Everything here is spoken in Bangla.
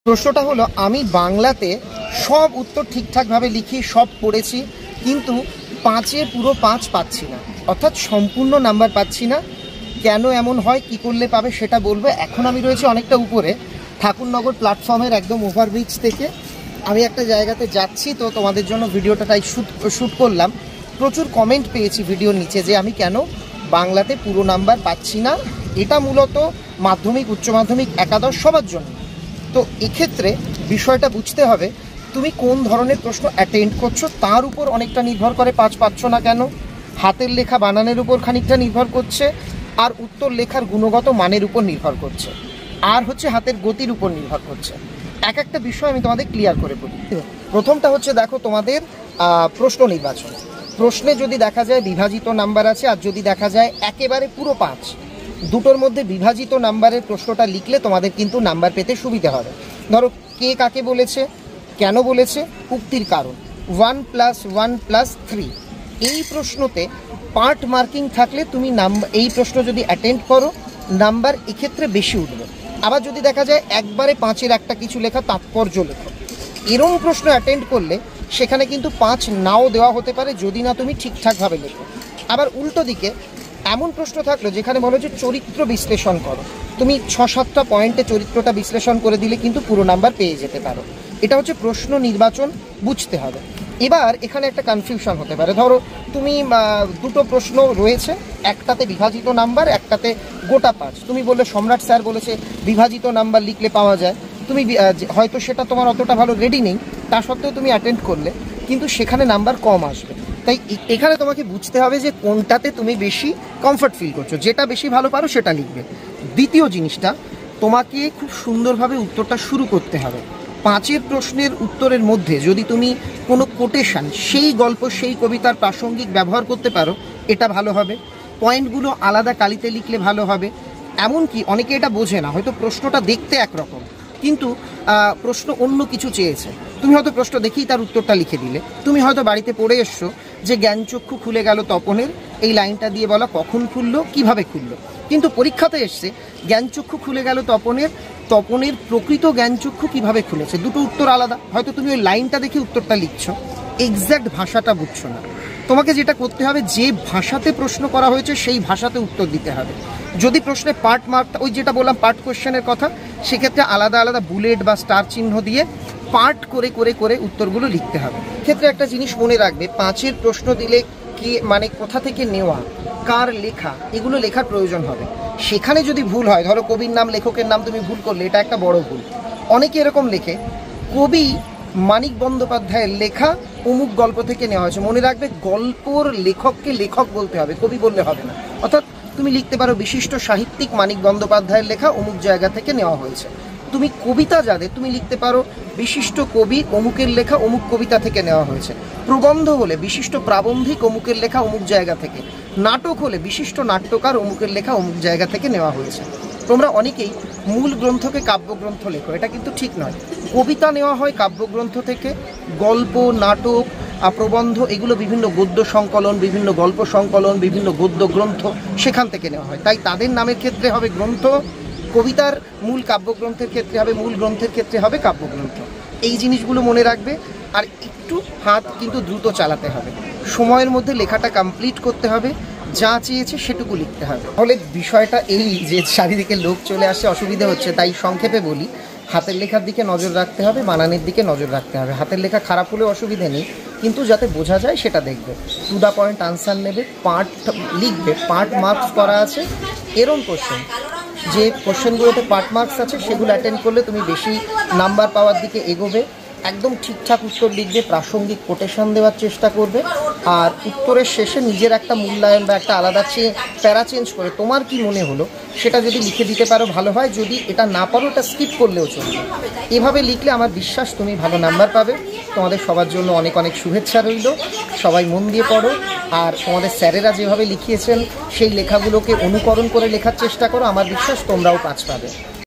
প্রশ্নটা হলো, আমি বাংলাতে সব উত্তর ঠিকঠাকভাবে লিখি, সব পড়েছি, কিন্তু 5-এ পুরো 5 পাচ্ছি না, অর্থাৎ সম্পূর্ণ নাম্বার পাচ্ছি না। কেন এমন হয়, কি করলে পাবে সেটা বলবো। এখন আমি রয়েছি অনেকটা উপরে, ঠাকুরনগর প্ল্যাটফর্মের একদম ওভারব্রিজ থেকে আমি একটা জায়গাতে যাচ্ছি, তো তোমাদের জন্য ভিডিওটা তাই শ্যুট করলাম। প্রচুর কমেন্ট পেয়েছি ভিডিওর নিচে যে আমি কেন বাংলাতে পুরো নাম্বার পাচ্ছি না। এটা মূলত মাধ্যমিক, উচ্চ মাধ্যমিক, একাদশ সবার জন্য। তো এক্ষেত্রে বিষয়টা বুঝতে হবে তুমি কোন ধরনের প্রশ্ন অ্যাটেন্ড করছো তার উপর অনেকটা নির্ভর করে 5 পাচ্ছ না কেন। হাতের লেখা বানানের উপর খানিকটা নির্ভর করছে, আর উত্তর লেখার গুণগত মানের উপর নির্ভর করছে, আর হচ্ছে হাতের গতির উপর নির্ভর করছে। এক একটা বিষয় আমি তোমাদের ক্লিয়ার করে বলি। প্রথমটা হচ্ছে, দেখো তোমাদের প্রশ্ন নির্বাচন। প্রশ্নে যদি দেখা যায় বিভাজিত নাম্বার আছে, আর যদি দেখা যায় একেবারে পুরো 5, দুটোর মধ্যে বিভাজিত নাম্বারের প্রশ্নটা লিখলে তোমাদের কিন্তু নাম্বার পেতে সুবিধা হবে। ধরো কে কাকে বলেছে, কেন বলেছে, উক্তির কারণ, 1 + 1 + 3, এই প্রশ্নতে পার্ট মার্কিং থাকলে তুমি এই প্রশ্ন যদি অ্যাটেন্ড করো নাম্বার এক্ষেত্রে বেশি উঠবে। আবার যদি দেখা যায় একবারে 5-এর একটা কিছু লেখা, তাৎপর্য লেখো, এরম প্রশ্ন অ্যাটেন্ড করলে সেখানে কিন্তু 5 নাও দেওয়া হতে পারে যদি না তুমি ঠিকঠাকভাবে লেখো। আবার উল্টো দিকে এমন প্রশ্ন থাকলো যেখানে বলো যে চরিত্র বিশ্লেষণ করো, তুমি 6-7টা পয়েন্টে চরিত্রটা বিশ্লেষণ করে দিলে কিন্তু পুরো নাম্বার পেয়ে যেতে পারো। এটা হচ্ছে প্রশ্ন নির্বাচন, বুঝতে হবে। এবার এখানে একটা কনফিউশন হতে পারে। ধরো তুমি দুটো প্রশ্ন রয়েছে, একটাতে বিভাজিত নাম্বার, একটাতে গোটা 5। তুমি বললে সম্রাট স্যার বলেছে বিভাজিত নাম্বার লিখলে পাওয়া যায়। তুমি হয়তো সেটা তোমার অতটা ভালো রেডি নেই, তা সত্ত্বেও তুমি অ্যাটেন্ড করলে, কিন্তু সেখানে নাম্বার কম আসবে। তাই এখানে তোমাকে বুঝতে হবে যে কোনটাতে তুমি বেশি কমফর্ট ফিল করছো, যেটা বেশি ভালো পারো সেটা লিখবে। দ্বিতীয় জিনিসটা, তোমাকে খুব সুন্দরভাবে উত্তরটা শুরু করতে হবে। 5-এর প্রশ্নের উত্তরের মধ্যে যদি তুমি কোনো কোটেশন, সেই গল্প, সেই কবিতার প্রাসঙ্গিক ব্যবহার করতে পারো, এটা ভালো হবে। পয়েন্টগুলো আলাদা কালিতে লিখলে ভালো হবে। এমনকি অনেকে এটা বোঝে না, হয়তো প্রশ্নটা দেখতে একরকম কিন্তু প্রশ্ন অন্য কিছু চেয়েছে। তুমি হয়তো প্রশ্ন দেখেই তার উত্তরটা লিখে দিলে। তুমি হয়তো বাড়িতে পড়ে এসছো যে জ্ঞানচক্ষু খুলে গেল তপনের, এই লাইনটা দিয়ে বলা কখন খুললো, কিভাবে খুললো, কিন্তু পরীক্ষাতে এসছে জ্ঞানচক্ষু খুলে গেল তপনের, তপনের প্রকৃত জ্ঞানচক্ষু কিভাবে খুলেছে, দুটো উত্তর আলাদা। হয়তো তুমি ওই লাইনটা দেখে উত্তরটা লিখছো, এক্স্যাক্ট ভাষাটা বুঝছো না। তোমাকে যেটা করতে হবে, যে ভাষাতে প্রশ্ন করা হয়েছে সেই ভাষাতে উত্তর দিতে হবে। যদি প্রশ্নে পার্ট মার্ক, ওই যেটা বললাম পার্ট কোশ্চেনের কথা, সেক্ষেত্রে আলাদা আলাদা বুলেট বা স্টার চিহ্ন দিয়ে পার্ট করে করে করে উত্তরগুলো লিখতে হবে। ক্ষেত্রে একটা জিনিস মনে রাখবে, 5-এর প্রশ্ন দিলে কি মানে কোথা থেকে নেওয়া, কার লেখা, এগুলো লেখার প্রয়োজন হবে। সেখানে যদি ভুল হয়, ধরো কবির নাম, লেখকের নাম তুমি ভুল করলে, এটা একটা বড় ভুল। অনেকে এরকম লেখে, কবি মানিক বন্দ্যোপাধ্যায়ের লেখা অমুক গল্প থেকে নেওয়া হয়েছে। মনে রাখবে, গল্পর লেখককে লেখক বলতে হবে, কবি বললে হবে না। অর্থাৎ তুমি লিখতে পারো বিশিষ্ট সাহিত্যিক মানিক বন্দ্যোপাধ্যায়ের লেখা অমুক জায়গা থেকে নেওয়া হয়েছে। তুমি কবিতা যাদের, তুমি লিখতে পারো বিশিষ্ট কবি অমুকের লেখা অমুক কবিতা থেকে নেওয়া হয়েছে। প্রবন্ধ হলে বিশিষ্ট প্রাবন্ধিক অমুকের লেখা অমুক জায়গা থেকে। নাটক হলে বিশিষ্ট নাট্যকার অমুকের লেখা অমুক জায়গা থেকে নেওয়া হয়েছে। তোমরা অনেকেই মূল গ্রন্থকে কাব্যগ্রন্থ লেখো, এটা কিন্তু ঠিক নয়। কবিতা নেওয়া হয় কাব্যগ্রন্থ থেকে, গল্প, নাটক, প্রবন্ধ, এগুলো বিভিন্ন গদ্য সংকলন, বিভিন্ন গল্প সংকলন, বিভিন্ন গদ্য গ্রন্থ, সেখান থেকে নেওয়া হয়। তাই তাদের নামের ক্ষেত্রে হবে গ্রন্থ, কবিতার মূল কাব্যগ্রন্থের ক্ষেত্রে হবে, মূল গ্রন্থের ক্ষেত্রে হবে কাব্যগ্রন্থ। এই জিনিসগুলো মনে রাখবে। আর একটু হাত কিন্তু দ্রুত চালাতে হবে, সময়ের মধ্যে লেখাটা কমপ্লিট করতে হবে, যা চেয়েছে সেটুকু লিখতে হবে। তাহলে বিষয়টা এই যে চারিদিকে লোক চলে আসে, অসুবিধা হচ্ছে, তাই সংক্ষেপে বলি, হাতের লেখার দিকে নজর রাখতে হবে, বানানের দিকে নজর রাখতে হবে। হাতের লেখা খারাপ হলে অসুবিধে নেই, কিন্তু যাতে বোঝা যায় সেটা দেখবে। টু দ্য পয়েন্ট আনসার নেবে, পার্ট লিখবে, পার্ট মার্কস করা আছে। এরম কোশ্চেন, যে কোশ্চেনগুলোতে পার্ট মার্কস আছে, সেগুলো অ্যাটেন্ড করলে তুমি বেশি নাম্বার পাওয়ার দিকে এগোবে। একদম ঠিকঠাক উত্তর লিখবে, প্রাসঙ্গিক কোটেশন দেওয়ার চেষ্টা করবে, আর উত্তরের শেষে নিজের একটা মূল্যায়ন বা একটা আলাদা প্যারা চেঞ্জ করে তোমার কি মনে হলো সেটা যদি লিখে দিতে পারো ভালো হয়। যদি এটা না পারো, এটা স্কিপ করলেও চলবে। এভাবে লিখলে আমার বিশ্বাস তুমি ভালো নাম্বার পাবে। তোমাদের সবার জন্য অনেক অনেক শুভেচ্ছা রইল। সবাই মন দিয়ে পড়ো, আর তোমাদের স্যারেরা যেভাবে লিখিয়েছেন সেই লেখাগুলোকে অনুকরণ করে লেখার চেষ্টা করো। আমার বিশ্বাস তোমরাও 5 পাবে।